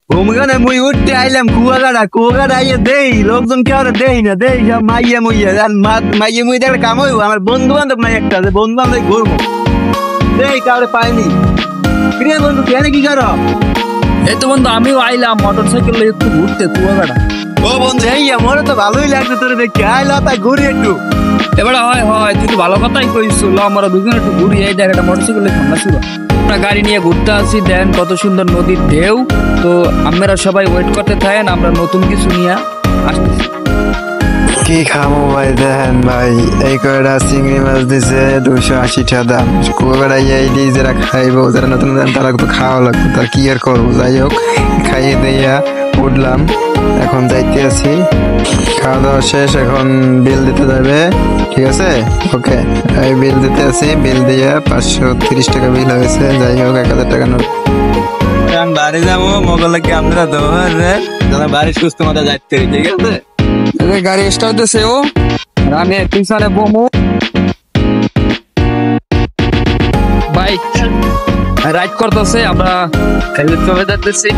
ভূমিখানে মুই উঠতে আইলাম কুয়াকাটা আইয়ে দেই লোকজন কেউ দেই না দেই সব মাইয়া মুইয়া মাইয়া মুই দেখলে কাম হইব আমার বন্ধু বান্ধব নাই একটা আছে বন্ধু বান্ধব ঘুরবো দেই কাউরে পাইনি প্রিয় বন্ধু কেন কি করো? এই তো বন্ধু আমিও আইলাম মোটর সাইকেল একটু ঘুরতে কুয়াকাটা। ও বন্ধু এই আমার তো ভালোই লাগছে তোর দেখে আইলা তাই ঘুরি একটু। এবারে হয় হয় তুই তো ভালো কথাই কইস, আমরা দুজন একটু ঘুরি। এই দেখ একটা মোটর সাইকেলে ঠান্ডা ছিল, আমরা গাড়ি নিয়ে ঘুরতে আসি, দেন কত সুন্দর নদীর ঢেউ। তো আপনারা সবাই ওয়েট করতে থাকেন, আমরা নতুন কিছু নিয়ে আসতেছি। কি খামো ভাই দেখেন ভাই, এই কয়টা চিংড়ি মাছ দিছে 280 টাকা দাম। কুয়াকাটা এই দিয়ে যারা খাইবো যারা নতুন নতুন তারা তো খাওয়া লাগবে, তার কি আর করবো। যাই হোক খাইয়ে দিয়া উঠলাম, এখন যাইতে আছি। খাওয়া দাওয়া শেষ, এখন বিল দিতে যাবে। ঠিক আছে ওকে, এই বিল দিতে আছি। বিল দিয়ে 530 টাকা বিল হয়েছে। যাই হোক 1000 টাকা নোট। বাড়ি যাবো মোগলকে আপনারা ধরে বাড়ি সুস্থ মতো যাচ্ছে। ঠিক আছে গাড়ি স্টার্ট দিছে ও, আর আমি পিছনে বমু। বাইক রাইড করতেছে, আমরা চলে যাচ্ছি।